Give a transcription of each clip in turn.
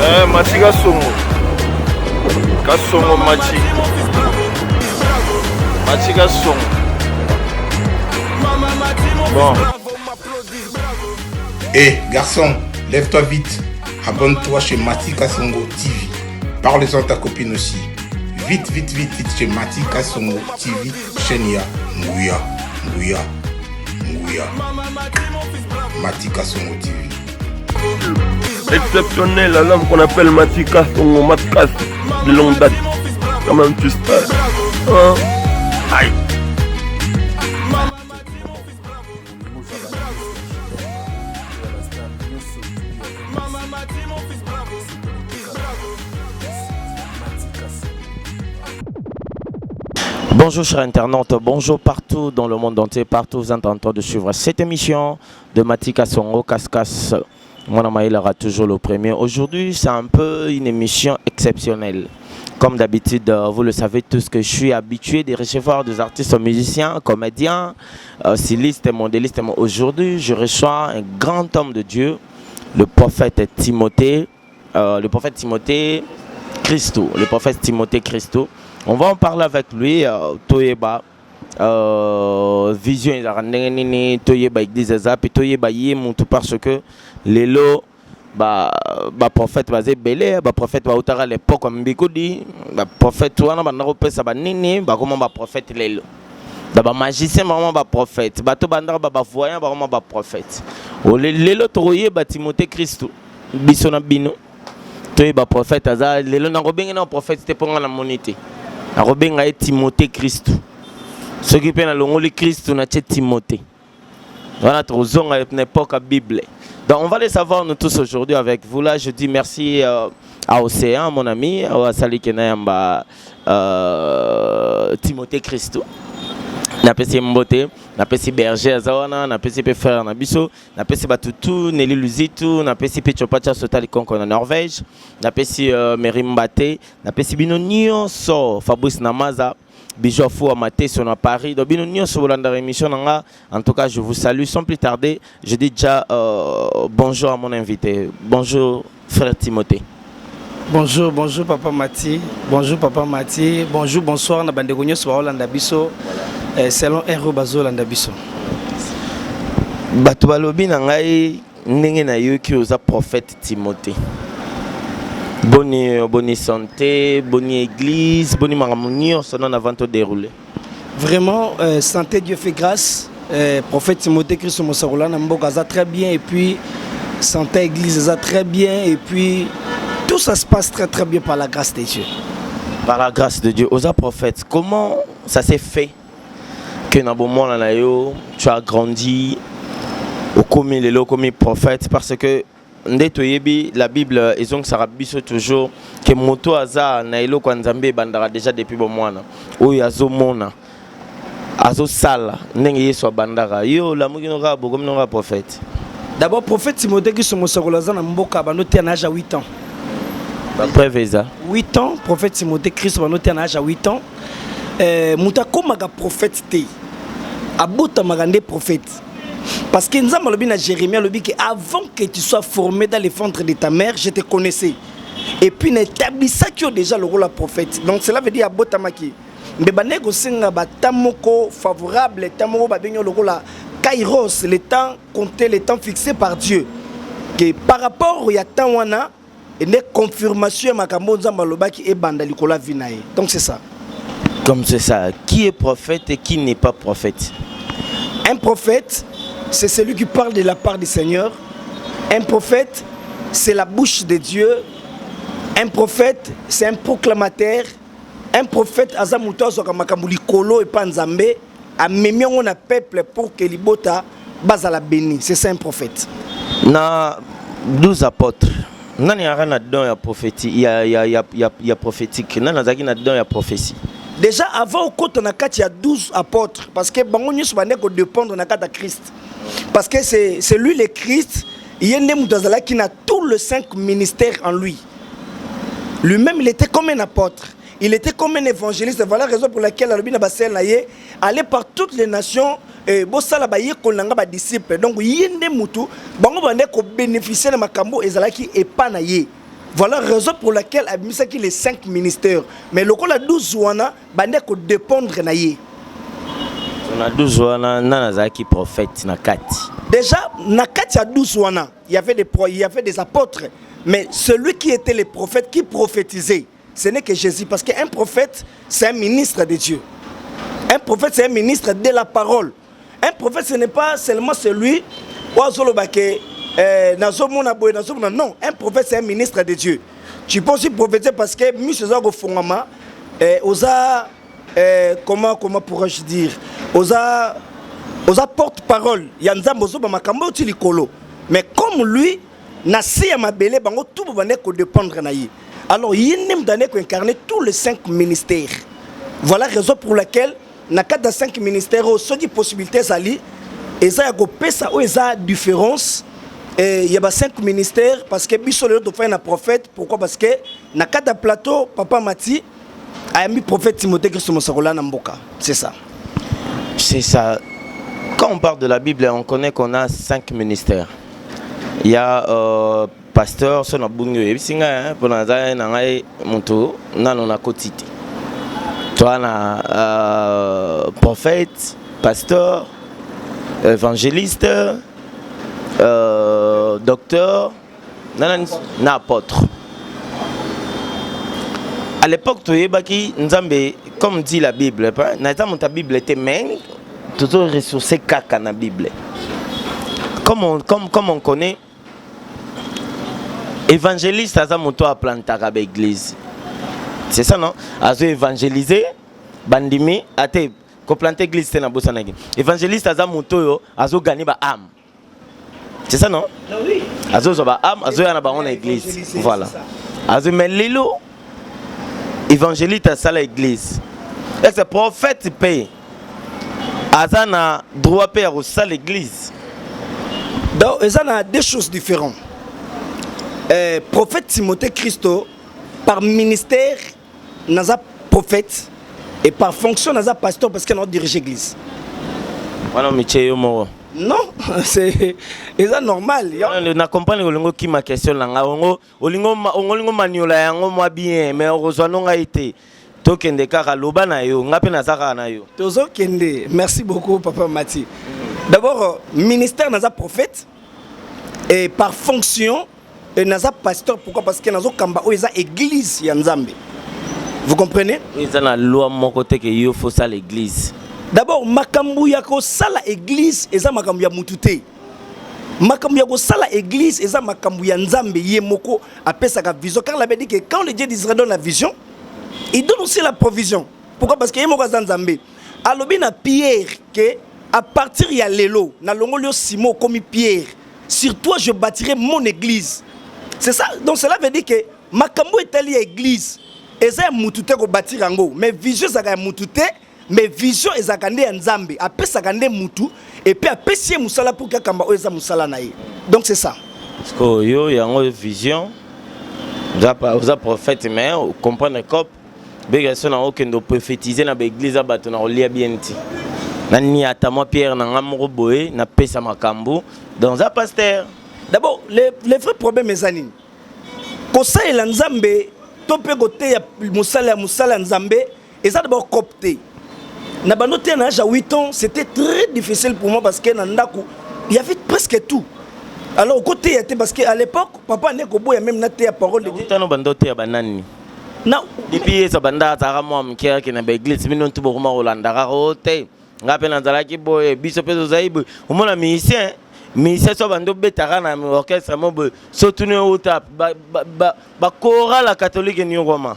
Mati Kasongo. Kasongo Mati. Mati Kasongo. Bon. Garçon, lève-toi vite. Abonne-toi chez Mati Kasongo TV. Parle-en à ta copine aussi. Vite chez Mati Kasongo TV. Chaîne ya Ngouya. Mati Kasongo TV. Exceptionnel, l'homme qu'on appelle Mati Kasongo, Matkas de longue date. Quand même tu sais. Aïe. Bonjour chers internautes, bonjour partout dans le monde entier, partout vous êtes en train de suivre cette émission de Mati Kasongo Kaskas. Mon nom aura toujours le premier. Aujourd'hui c'est un peu une émission exceptionnelle. Comme d'habitude, vous le savez tous que je suis habitué de recevoir des artistes, musiciens, comédiens, stylistes, modélistes. Aujourd'hui je reçois un grand homme de Dieu, le prophète Timothée Christo. On va en parler avec lui, Toyeba, vision Toyeba église Zap, Toyeba Yemoutou parce que les lots, prophète basé belé, prophète va outara l'époque comme Bikodi, prophète Touana, Bandarope Sabanini, comment prophète les lots. D'abord magicien, vraiment prophète, bateau bandar, voyant, vraiment prophète. Les lots Toyeba Timothée Christo, Bissona Bino, Toyeba prophète, les lots n'a prophète, c'était pour la monité. Arobenga et Timothée Christ. Ce qui peut le Christ na Timothée. Voilà trop à une époque Bible. Donc on va les savoir nous tous aujourd'hui avec vous là. Je dis merci à Océan mon ami, à Sali Kenayamba Timothée Christ. Napesi Mbote, napesi Berger Azawana, napesi pe frère Nabiso, napesi Batutu, Nelly Luzitu, napesi pe Chopacha Sotali Konko na Norvège, napesi Merimbate, napesi Bino Nyonso, Fabrice Namaza, Bijofu Amate sur Paris, donc Bino Nyonso Bolanda émission nanga. En tout cas, je vous salue sans plus tarder. Je dis déjà bonjour à mon invité. Bonjour frère Timothée. Bonjour papa Mati. Bonjour, bonsoir na bandegonyo sur Hollanda Biso. Selon Hero Bazo Landabiso. Bato balobi na ngai ndenge na yo ki oza prophète Timothée. Boni santé, boni église, boni maramonion son avant de dérouler. Vraiment santé Dieu fait grâce. Prophète Timothée Christ Mosarola Namboka ça très bien et puis santé église ça très bien et puis tout ça se passe très bien par la grâce de Dieu. Par la grâce de Dieu, oza prophète, comment ça s'est fait? Que tu as grandi au commis prophète parce que la Bible ils ont toujours que moto aza nailo kwa nzambe bandara déjà depuis bon mois oyo azomona azosala ndenge yeso bandara yo la mukinoka bokominoka prophète. D'abord prophète Timothée qui sont mosakolaza na mboka banote à âge à 8 ans. Après ça 8 ans prophète Timothée Christ banote à âge à 8 ans. Mutako maga prophète té abota magande prophète parce que nous avons dit à Jérémie que avant que tu sois formé dans les ventres de ta mère je te connaissais et puis n'établissa que déjà le rôle de prophète donc cela veut dire abota maki mais banego singa batamoko favorable tamoko babenyo le rôle kairos le temps compté le temps fixé par Dieu que par rapport au temps wana et une confirmation makambo nzamba lobaki e banda likola vinae donc c'est ça. Comme c'est ça, qui est prophète et qui n'est pas prophète? Un prophète, c'est celui qui parle de la part du Seigneur. Un prophète, c'est la bouche de Dieu. Un prophète, c'est un proclamateur. Un prophète, azamuto azokamakambuli kolo et panzambe, a même on a peuple pour que libota bazala béni. C'est ça un prophète. Na 12 apôtres. Nani a rien dedans ya prophétique, il y a prophétique. Nani a rien dedans ya prophétie. Déjà avant au côté on a 12 apôtres parce que bangonyo sobané ko dépendre na kata Christ. Parce que c'est lui le Christ, il y a une mutazala qui a tout le 5 ministères en lui. Lui-même il était comme un apôtre, il était comme un évangéliste. Voilà la raison pour laquelle Alobina Bassel allait par toutes les nations et bosala ba yekolanga ba disciples. Donc yende mutu bango bande ko bénéficier na makambo ezalaki epana ye. Voilà la raison pour laquelle abimisa qui les 5 ministères. Mais le la 12 wana bande ko dépendre na ye. On a 12 wana nanazaki prophète na kati. Déjà na kati ya 12 wana, il y avait des apôtres, mais celui qui était le prophète qui prophétisait, ce n'est que Jésus parce qu'un prophète c'est un ministre de Dieu. Un prophète c'est un ministre de la parole. Un prophète ce n'est pas seulement celui non, un prophète c'est un ministre de Dieu. Tu peux aussi prophétiser parce que comment pourrais-je dire, osa porte-parole mais comme lui nasi ya mabele bango tout bande ko dépendre na ye. Alors il n'aime donner ko incarner tous les 5 ministères. Voilà la raison pour laquelle na cadre de 5 ministères ceux qui possibilités sali et ça ya ko pesa o eza différence. Et il y a 5 ministères parce que biso le doit faire un prophète. Pourquoi? Parce que na cadre de plateau papa Mati a mis prophète Timothée Christo Mosarola Namboka. C'est ça. C'est ça. Quand on parle de la Bible, on connaît qu'on a 5 ministères. Il y a pasteur, son abunyo ebisinga pour naza na ngai muntu nano na kotiti. Toi na prophète, pasteur, évangéliste, docteur, na apôtre. À l'époque, tu es Nzambe, comme dit la Bible, ta Bible était même toujours ressourcée caca dans la Bible. Comme on connaît, évangéliste, ça monto à planter à l'église. C'est ça, non? À évangéliser, bandimi, à te planter l'église, c'est na bosanagi. Évangéliste, ça monto à gagner ba âme. C'est ça, non? Oui. À ba âme, à yana ba on église. Voilà. À mais lilo évangéliste à ça l'église. Est-ce que prophète paye? Azana droit père au ça l'église. Donc il y a deux choses différentes. Prophète Timothée Christo par ministère naza prophète et par fonction naza pasteur parce qu'il a dirigé l'église. Voilà métier yo. Non, c'est normal. Na comprendre olingo ki ma question là nga olingo maniola yango moi bien mais heureusement nga été to kende kaka loba na yo nga pe na saka na yo. Tozo kende. Merci beaucoup papa Mati. D'abord ministère naza prophète et par fonction et naza pasteur. Pourquoi? Parce que nazo kamba o eza église ya Nzambe. Vous comprenez? Ils ont la loi mon côté que yo faut ça l'église. D'abord, makambu ya ko sala église eza makambu ya mutute. Makambu ya ko sala église eza makambu ya Nzambe yemoko apesa ka vision. Car la Bible dit que quand le Dieu d'Israël donne la vision, il donne aussi la provision. Pourquoi? Parce que yemoko za Nzambe. Alobi na Pierre que à partir ya lelo na longolio Simon comme Pierre, sur toi je bâtirai mon église. C'est ça. Donc cela veut dire que makambu etali église eza mutute ko bâtir ango, mais vision za ka mutute. Mais vision est zakande Nzambe, après zakande mutu et puis après si musala pour kamba oza musala nae. Donc c'est ça. Parce que yo yango vision, za prophète mais comprendre cop, bégaso na okendo prophétiser na l'église a bato na olia bienti. Nani atamo Pierre na ngamro boé na pesa makambo dans un pasteur. D'abord les vrais problèmes mes amis. Ko ça et Nzambe, to pe côté ya musala Nzambe, et ça d'abord copté. Na banoté na âge à 8 ans, c'était très difficile pour moi parce que il y avait presque tout. Alors au côté était parce que à l'époque papa n'est qu'au bout il y a même naté à parole de Dieu. Tano bandoté à banani. Non. Depuis ça banda ta ramo mkia qui na église minon tout beaucoup Rolanda raroté. Ngapé na zala ki boy biso peso zaibu. Au moins musicien so bando betara na orchestre mo so tourner au tap ba chorale catholique ni Roma.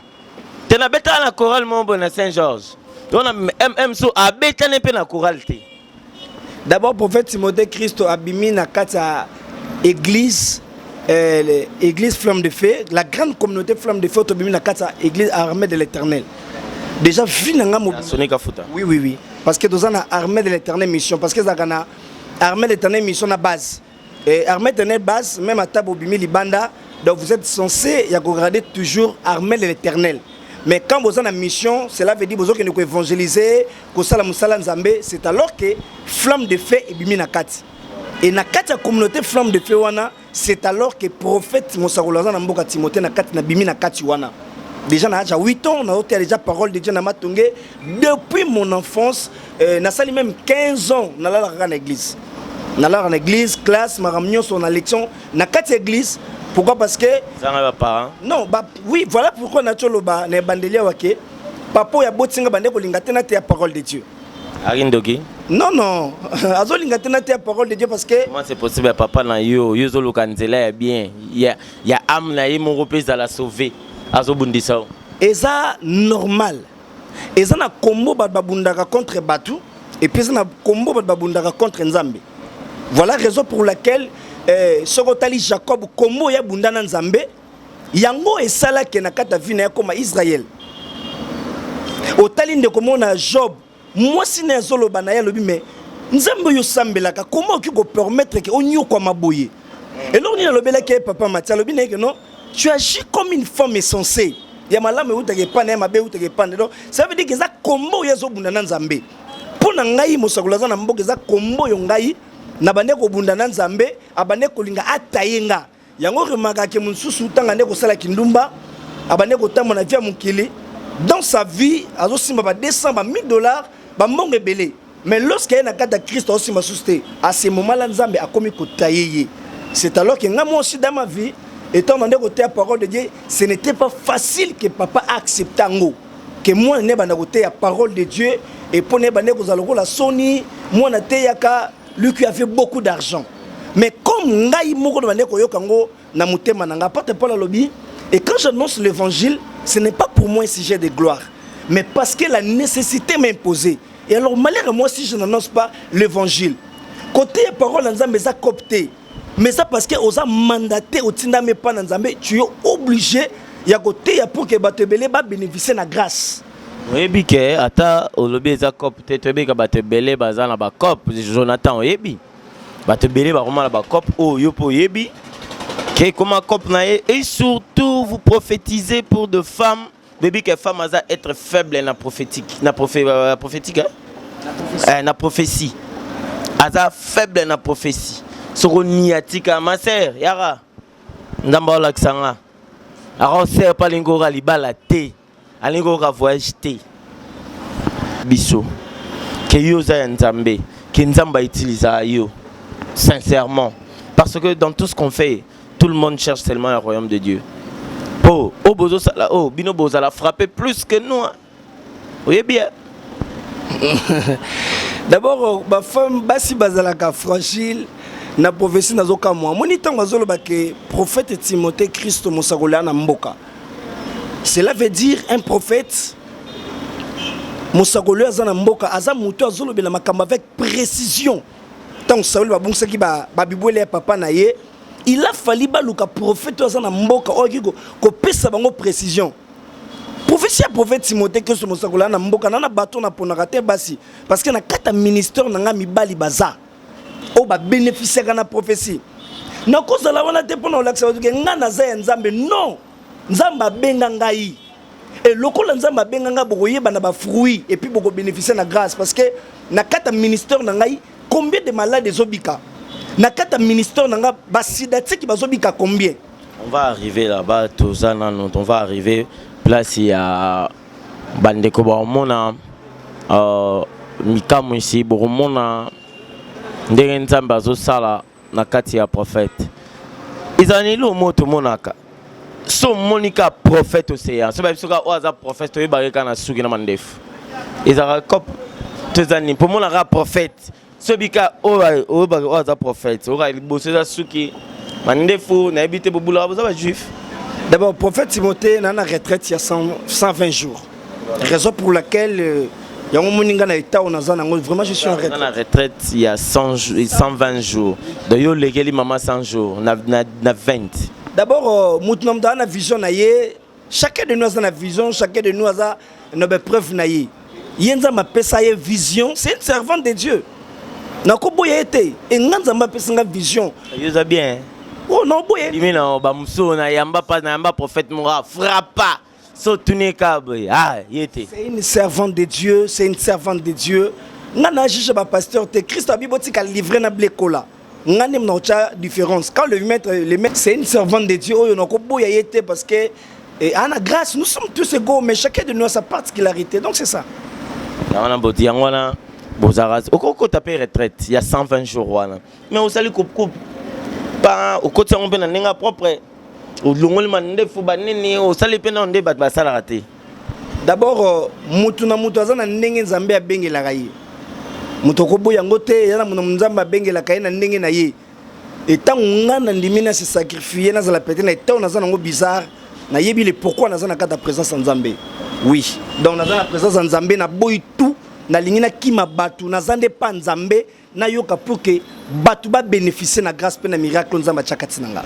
Tena betara na chorale mo na Saint-Georges. D'abord, prophète Timothée Christo abimi na kata église, église Flamme de Feu, la grande communauté Flamme de Feu, abimi na kata église Armée de l'Éternel. Déjà, finanga mo. Oui. Parce que dans la Armée de l'Éternel mission, parce que ça gana Armée de l'Éternel mission na base. Et Armée de l'Éternel base, même à tabo bimi libanda, donc vous êtes censé y regarder toujours Armée de l'Éternel. Mais quand vous avez une mission, cela veut dire que vous avez évangéliser, que vous avez Nzambe, c'est alors que Flamme de Feu est bimi na kati. Et na kati la communauté Flamme de Feu wana, c'est alors que prophète Mosakolaza na mboka Timothée na kati na bimi na kati wana. Déjà na 8 ans, on a déjà parole de Dieu na matongé depuis mon enfance, na sali même 15 ans na la l'église. Na la l'église, classe, ma réunion sur la lection na kati église. Pourquoi? Parce que ça n'a pas. Non, bah oui, voilà pourquoi na tsholoba na bandelia wake. Papa ya botinga bande ko linga tena te parole de Dieu. Arindoki. Non. Azo linga tena te parole de Dieu parce que comment c'est possible papa na yo zo lokanzela bien. Il y a âme na ye mon reprise à la sauver. Azo bundisa. Eza normal. Eza na combo ba bundaka contre Batu et puis eza na combo ba bundaka contre Nzambe. Voilà raison pour laquelle Sokotali Jacob combo ya bundana Nzambe yango esala ke na kata vina ya koma Israël. Otali ndeko na Job moi si na zoloba na ya lobi mais Nzambe yo sambelaka comment ki ko permettre que onyo kwa maboye. Et là on a lobela ke papa Matia lobi na que non tu agis comme une femme insensée. Ya malame utake pana ya mabe utake pana. Donc ça veut dire que ça combo ya zo bundana Nzambe. Pona ngai Mosakolaza na mboka za combo yo ngai na bande ko bundana Nzambe abande ko linga atayenga. Yango remaka ke munsusu tanga ndeko sala kindumba abande ko tamona via mukili. Dans sa vie, à Zosimba va descendre à $1000, va monter belé. Mais lorsqu'il y a un cas de Christ, à ce moment-là, Nzambe a commis kotaye. C'est alors que moi aussi dans ma vie, étant donné que la parole de Dieu, ce n'était pas facile que papa accepte que moi ne pas la parole de Dieu et pour ne pas la Sony, moi na lui qui avait beaucoup d'argent. Mais comme ngai moko de bandeko yokango na mutema nanga porte pas la lobby et quand j'annonce l'évangile, ce n'est pas pour moi un sujet de gloire, mais parce que la nécessité m'a imposé. Et alors, malheureusement, si je n'annonce pas l'évangile, côté parole Nzambe ça copté, mais ça parce que aux a mandaté au tindame pas Nzambe, tu es obligé ya côté ya pour que batebele ba bénéficier de la grâce. Oui, que ata au lobby za copté, tu be ka batebele baza na ba cop, Jonathan oyebi. Batebele ba vraiment na ba cop o yopo yebi. Comment et surtout vous prophétisez pour de femmes, bébé que femme a être faible na prophétique, na prophétique hein? Na prophétie. Aza faible na prophétie. Soko niatika ma sœur yara. Ndamba la ksanga. Alors c'est pas lingora libala te. Alingora voyage te. Biso. Que yo za Nzambe, que Nzamba utilise yo sincèrement parce que dans tout ce qu'on fait tout le monde cherche seulement le royaume de Dieu. Bino Bozo l'a frappé plus que nous. Oui bien. D'abord, ma femme basi bazalaka fragile na prophétie nazoka moi. Moni tango bazolo ba que prophète Timothée Christ Mosakola na mboka. Cela veut dire un prophète Mosakola za na mboka aza muto azolo bela makamba avec précision. Tant Saül ba bongsa ki ba bibwele papa na ye. Il a fallu que prophète soit en mboka ko pesa bango précision. Prophétie prophète Timothée que ce mosakola na mboka na bato na ponakate basi parce que na kata ministère na ngami bali baza o ba bénéficier na prophétie. Na koza la wana te pona olaksa que ngana za Nzambe non. Nzamba benga ngai. Et lokola Nzamba benga nga bokoye bana ba fruits et puis boko bénéficier na grâce parce que na kata ministère na ngai combien de malades zobika. Nakata ministère nanga basidati ki bazobika combien? On va arriver là-bas tozana on va arriver place ya bandeko ba mona mikamu ici boromona ndenge Nzambe azosala na kati ya prophète. Izani lo moto monaka. So monika prophète océan. So ba bisoka oza prophète to yeba na suki na mandefu. Izara cop tozani pour mona prophète. Sobika oza prophète ora bosse za suki mandefu na habité bobula ba juif. D'abord prophète Timothée na retraite il y a 120 jours. Raison pour laquelle yango moninga na état on a vraiment je suis en retraite. Na retraite il y a 120 jours. De yo legeli mama 100 jours na 20. D'abord mutu na na vision na ye chacun de nous a na vision chacun de nous a une preuve na ye. Yenza ma pesa ye vision c'est une servante de Dieu. Nako boye été et Nzamba pesanga vision. Yoza bien. Oh non boye. Dimina ba muso na yamba pas na yamba prophète moura frappa. So tuné kaboy. Ah, yete. C'est une servante de Dieu, c'est une servante de Dieu. Nana jije ba pasteur te Christ a biboti ka livrer na blekola. ngane mna ocha différence quand le maître c'est une servante de Dieu oyo nako boya yete parce que ana grâce nous sommes tous égaux mais chacun de nous a sa particularité donc c'est ça on a beau dire on Bozaraz, au coco tapé retraite, il y a 120 jours. Mais au salut coupe pas au côté on peut n'enga propre. Au longol mande fubanini au salut pena on débat ba sala raté. D'abord mutu na mutu azana ndenge nzambe abengela kai. Mutu ko boya ngote yana muna nzamba bengela kai na ndenge na ye. Et tant ngana ndimina se sacrifier na zala pété na tant nazana ngo bizarre na yebi le pourquoi nazana ka ta présence en Nzambe. Oui. Donc nazana présence en Nzambe na boy tout na lingina kima batu na zande pa Nzambe na yoka pour que batu ba bénéficier na grâce pe na miracle Nzamba chakati nanga.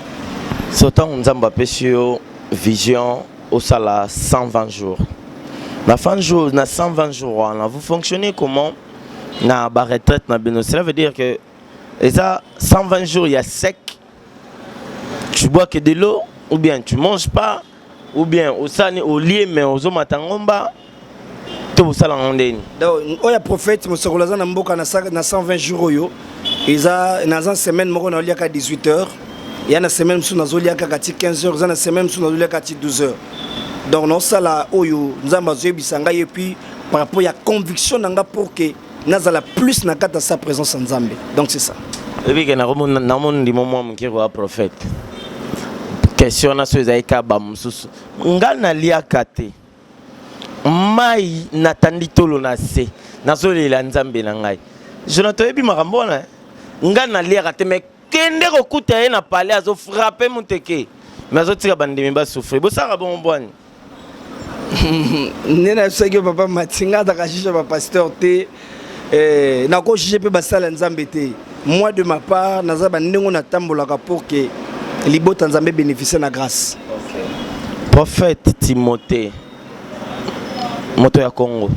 Sotan Nzamba pesio vision au sala 120 jours. La fin de jour na 120 jours là vous fonctionnez comment na ba retraite na beno cela veut dire que et ça 120 jours il y a sec. Tu bois que de l'eau ou bien tu manges pas ou bien au sani au lié mais aux omatangomba tout ça là on est donc oya prophète mosokolaza na mboka na 120 jours yo eza na une semaine moko na liaka 18h ya na semaine sous na zoliaka kati 15h za na semaine sous na zoliaka kati 12h donc non ça là oyo nzamba zebisanga et puis par rapport ya conviction nanga pour que nazala plus na kata sa présence en Nzambe donc c'est ça et puis que na mon di moment mkiro prophète question na so ezaika ba mususu ngana liaka te mai natandi tolo na se nazolela Nzambe na ngai Jonathan ebi makambo na ngana liaka te mais kende kokuta ye na palais azo frapper muteke mais azo tika bandimi ba souffrir bo saka bon bwani nena sege papa matinga da kashisha ba pasteur te na ko jije pe basala Nzambe te moi de ma part nazaba ndingo na tambolaka pour que libota Nzambe bénéficier na grâce. Okay. Prophète Timothée moto ya Congo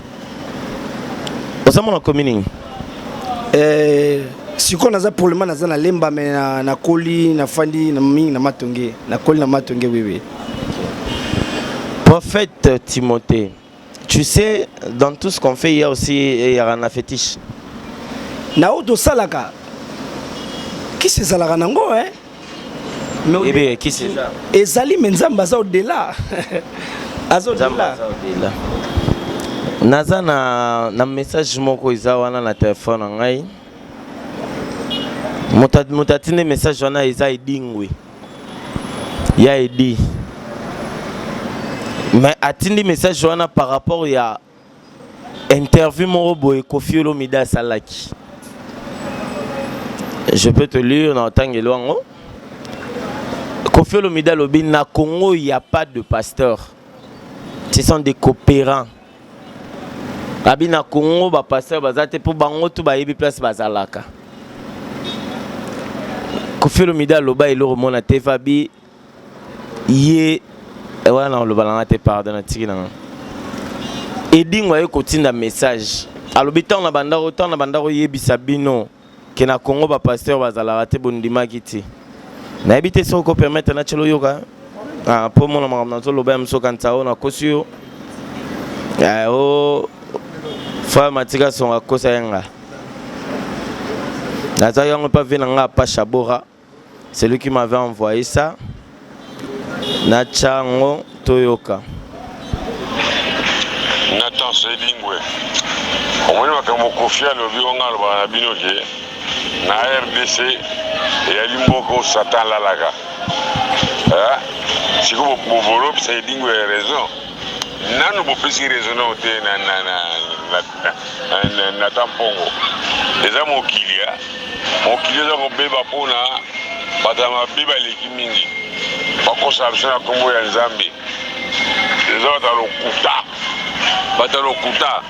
osamo na commune siko naza pour le moment naza na lemba mais na koli na fandi na mingi na matonge na koli na matonge oui. Prophète Timothée, tu sais dans tout ce qu'on fait il y a aussi un fétiche. Na oto salaka qui c'est salaka nango hein mais eh bien qui c'est ça ezali menzamba za au-delà azodela naza na message moko eza wana na téléphone ngai mutatine message wana eza edingwe ya edi mais atindi message wana par rapport ya interview moko boye Koffi Olomide salaki je peux te lire na tangelo ngo Koffi Olomide lobi na Congo il y a pas de pasteur ce sont des coopérants abina Congo ba pasteur bazate pour bango tout ba yebi place bazalaka Koffi Olomide loba elo remona te fabi ye wana loba na te pardon na tiki na edingwa ye kotinda message alobi tant na bandaro yebisa bino ke na Congo ba pasteur bazalaka te bondima kiti na ebite so ko permettre na chelo yoka pour mon na zo loba mso kantao na kosio o fa matika son akosa yanga naza yango pas venir nga pa Chabora c'est lui qui m'avait envoyé ça na chango toyoka Nathan Sedingwe omoni makambo Koffi alobi onga aloba na bino ke na RDC eyali mboko Satan lalaka siko bobolo Sedingwe raison nanu bopesi raison na te na tampongo eza mokilia eza kobeba mpona bato ya mabe baleki mingi bakosa biso na kombo ya Nzambe eza bato ya lokuta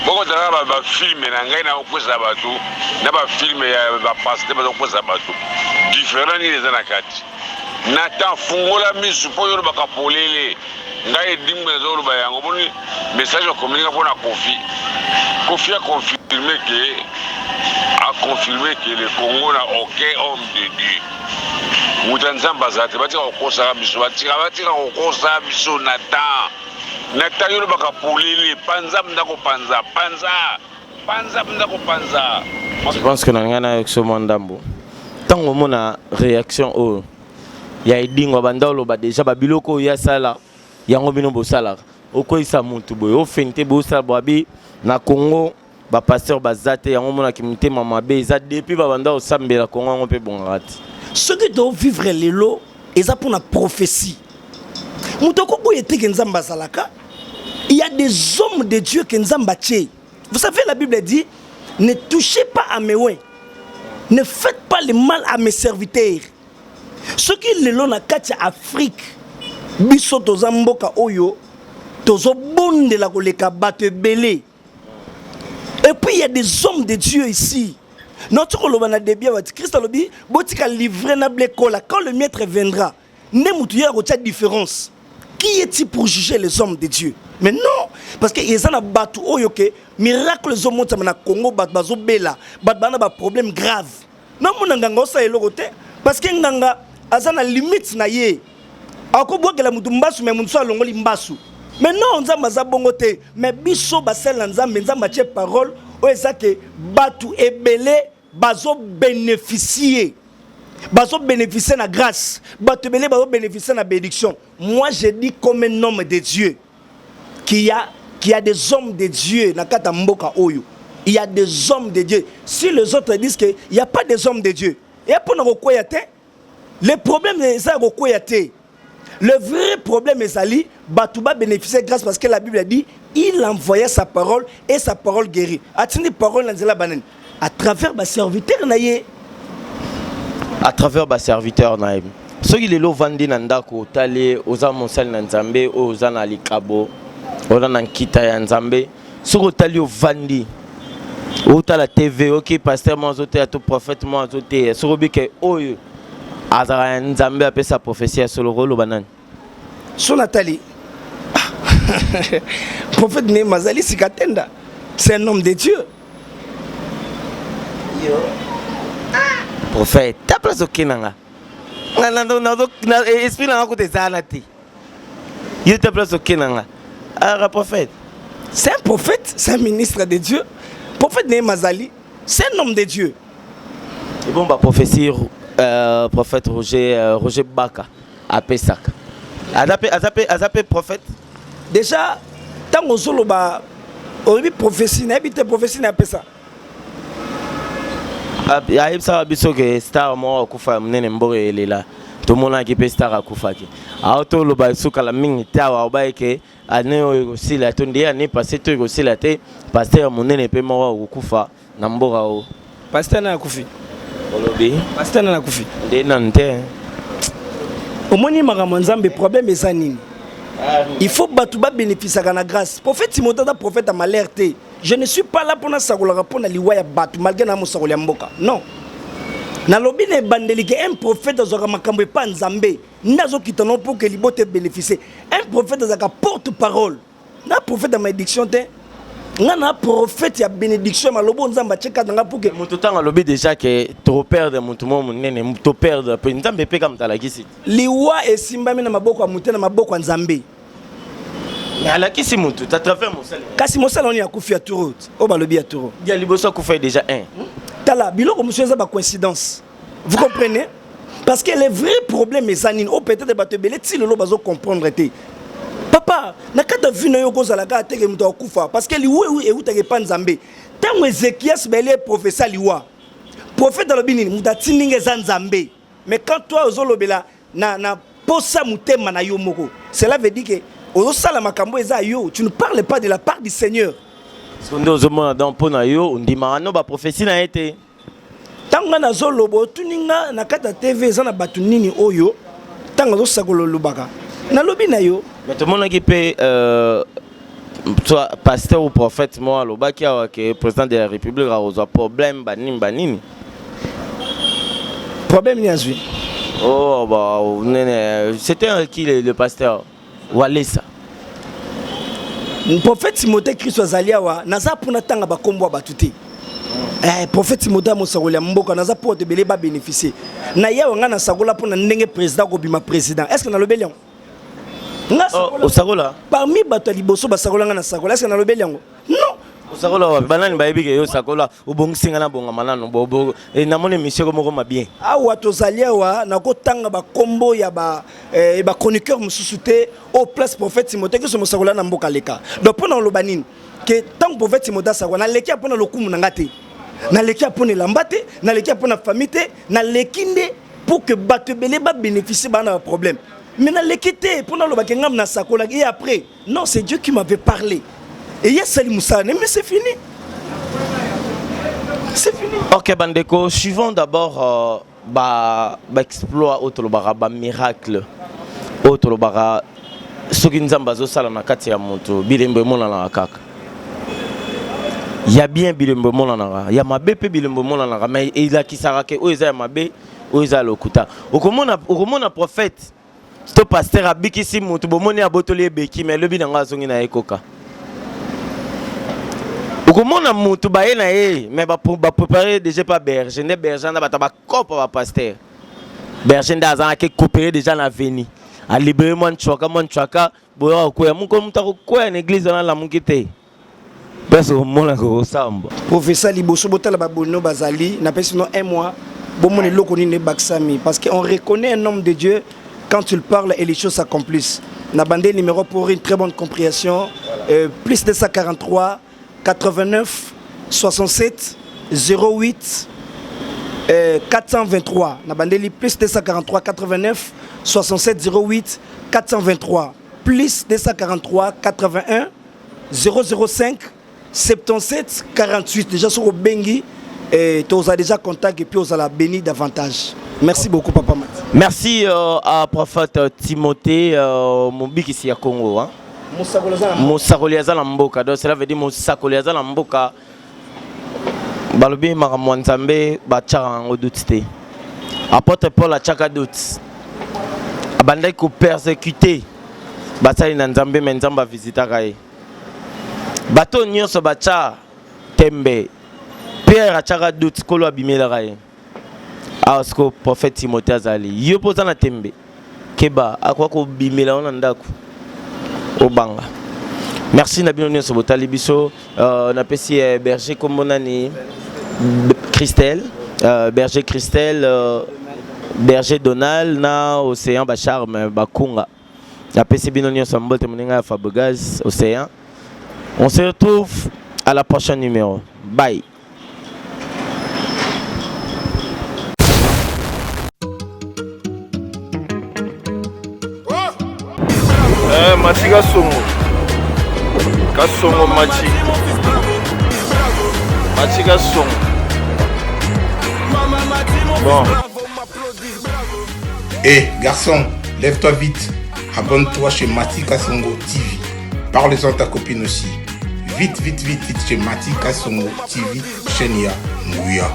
bokotala bafilme na ngai na kokwesa bato na bafilme ya bapaste baza kokwesa bato différent nini eza na kati na tan fungola misu mpo oyo olobaka polele ngai edimbe naza oloba yango boni message akominika mpona Koffi a confirmé que le Congo n'a aucun homme de Dieu. Muta Nzamba azate batika kokosa biso batika kokosa biso Nathan yolo baka polele panza mndako panza. Je pense que nangana avec ce mandambo tango mona réaction o ya edingo bandalo ba déjà ba biloko ya sala yango bino bo sala okoisa mutu boy o fente bo sala boabi na Congo ba pasteur bazate yango mona kimite mama be za depuis ba bandalo sambela Congo ngo pe bongati ce que doit vivre les lots et ça pour la prophétie mutoko boye te kenzamba salaka il y a des hommes de Dieu kenzamba tché. Vous savez la Bible dit ne touchez pas à mes oins. Ne faites pas le mal à mes serviteurs. Ce qui est là katia Afrique, biso toza mboka oyo, tozo bonde la koleka bate belé. Et puis il y a des hommes de Dieu ici. Notre kolobana debia wati Christ alobi botika livrer na blekola quand le maître viendra. Ne mutuya ko différence. Qui est-il pour juger les hommes de Dieu? Mais non, parce que ils ont battu oyoke miracle zo monta na Congo bat bazo bela bat bana ba problème grave. Non mon nganga osa elokote parce que nganga azana limite na ye. Akobwakela mutu mbasu mais mutu alongoli mbasu. Mais non nzamba za bongote mais biso basel nzambe nzamba tie parole o ezake batu ebele bazo bénéficier. Bazo bénéficier na grâce, bato ebele bazo bénéficier na bénédiction. Moi je dis comme un homme de Dieu qu'il y a des hommes de Dieu na kata mboka oyo. Il y a des hommes de Dieu. Si les autres disent qu'il n'y a pas des hommes de Dieu, et pour nous le problème est ça. Le vrai problème est ça. Batouba bénéficier grâce parce que la Bible a dit il envoyait sa parole et sa parole guérit. Atini parole à travers ma serviteur naïe. À travers ma serviteur naïe. Ceux qui les lots vendent nandako tali oza monsal nanzambe oza na likabo oza na kita ya nzambe soko tali o vandi ota la TV OK pasteur mozote to prophète mozote soko bike oyo azara nzambe apesa prophétie solo rolo banane so Nathalie prophète né mazali sikatenda c'est un homme de Dieu yo prophète ta place okinanga na esprit na ko tezanati il ta place okinanga ah prophète c'est un prophète c'est un ministre de Dieu prophète né mazali c'est un homme de Dieu et bon bah prophétie prophète Roger Baka à Pessac. Azapé prophète. Déjà, tant que solo ba, on dit prophétie, n'habite prophétie n'a pas ça. Il y a ça biso que star moi kufa mnene mbore lela. Tout le monde a qui peut star à kufa ki. Auto lo ba suka la mingi tawa ba ke ane aussi la tonde ane passé to aussi la te pasteur mnene pe mo kufa na mbora o. Pasteur na kufi. Olobi pasteur na kufi de nante omoni makambo nzambe problème eza nini il faut batuba bénéficier de la grâce prophète Timothée da prophète à m'alerter je ne suis pas là pour na sakola pour na liwa ya batu malgré na mosakola mboka non na lobi ne bandeli que un prophète azora makambo pa nzambe nazo kitano pour que libote bénéficier un prophète azaka porte-parole na prophète à malédiction te ngana prophète ya bénédiction malobo nzamba cheka nga pour que mutu tanga lobi déjà que trop perdre mutu mo munene mutu perdre pe nzambe pe kam tala kisi liwa esimbami na maboko ya mutu na maboko ya nzambe ala kisi mutu ta travers mosala kasi mosala on ya kufi ya turo o balobi ya turo ya liboso kufa déjà un tala biloko monsieur za ba coïncidence vous comprenez parce que le vrai problème est zanine o peut-être bato belé ti lelo bazo comprendre te papa nakata vino yo kozala ka teke muto akufa parce que liwe e utake pa nzambe tango Ézéchias belé professeur liwa prophète dans le binini muta tininge za nzambe mais quand toi ozolobela na posa mutema na yo moko cela veut dire que ozosala makambo eza yo tu ne parles pas de la part du Seigneur sondo ozomona dans pona yo ndima no ba prophétie na été tango na zolobo tuninga nakata TV za na batu nini oyo tango zosakolo lubaka na lobi na yo mais tout le monde qui peut soit pasteur ou prophète moi le baki que président de la République a un problème banini problème ni azui oh bah c'était qui le pasteur Walesa prophète Timothée Christ azaliawa naza pona tanga ba kombo batuti prophète Timothée mosakola mboka naza pour te belé ba bénéficier na yawa ngana sakola pona ndenge président ko bima président est-ce que na lobeli au sakola parmi bato liboso ba sakola ngana sakola est-ce que na lobeli yango non Sakola banani bayebi ke yo sakola obongisinga na bonga manano bobo et na moni monsieur ko ma bien. Awa tozali awa nakotanga ba kombo ya ba chroniqueur mususu te au place prophète Timothée que so sakola na mboka leka. Donc pona lo banini que tant prophète Timothée sakola na leki apona lokumu na ngate. Na leki apona lambate, na leki apona famille te, na lekinde pour que bato belé ba bénéficier ba na problème. Mais na lekite pona lo bakengam na sakola et après non c'est Dieu qui m'avait parlé. Et il y a Salim Moussa, mais c'est fini. C'est fini. Ok, Bandeko, suivons d'abord exploit autre miracle. Autre ce qui nous a sala na kati ya moto bilembe mona na kaka. Ya bien bilembe mona na ya mabe pe bilembe mona na mais il a qui sarake o eza mabe o eza lokuta. Okomona prophète to pasteur abikisi moto bomoni abotoli ebeki mais lobi na ngazongi na ekoka. Okomona mutu baye na ye mais ba préparer déjà pas berger ne berger na ba kopa ba pasteur berger ndaza ke coopérer déjà na veni a libérer mon chwaka boya ko ya muko mutako ko ya église na la mukite parce que mona ko samba professeur liboso botala ba bonno bazali na pesi no un mois bomoni lokoni ne baksami parce qu'on reconnaît un homme de Dieu quand il parle et les choses s'accomplissent. Na bandé numéro pour une très bonne compréhension plus de 143 89 67 08 423. Nabandeli plus 243 89 67 08 423 plus 243 81 005 77 48. Déjà sur Bengi et tu as déjà contact et puis on a béni davantage. Merci beaucoup Papa Mat. Merci à prophète Timothée Mobiki ici à Congo hein. Moussakoliaza la mboka, donc cela veut dire Moussakoliaza la mboka. Balobi makamwanzambe bachara ngo doute. Apôtre Paul a chaka doute. Abandai ko persécuter. Basali na nzambe menzamba visita kai. Bato nyonso bacha tembe. Pierre a chaka doute kolo abimela kai. Asko prophète Timothée azali. Yo poza na tembe. Keba akwa ko bimela ona ndako. Obanga. Merci Nabino Nyoso Botali Biso. Na pesi berger Komonani Christelle, berger Christelle, berger Donald na Océan Bacharme Bakunga. Na pesi Bino Nyoso Mbote Moninga Fabogaz Océan. On se retrouve à la prochaine numéro. Bye. Machi Kasongo Machi Kasongo. Bon. Garçon, lève-toi vite. Abonne-toi chez Mati Kasongo TV. Parle-en à ta copine aussi. Vite chez Mati Kasongo TV. Chenia Nguya.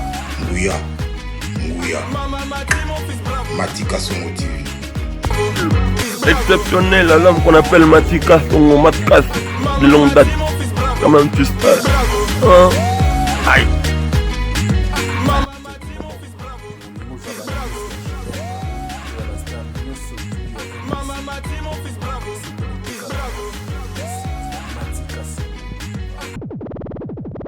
Mati Kasongo TV. Exceptionnel, la lame qu'on appelle Matika, son matkas de longue date. Quand même, tu sais. Aïe.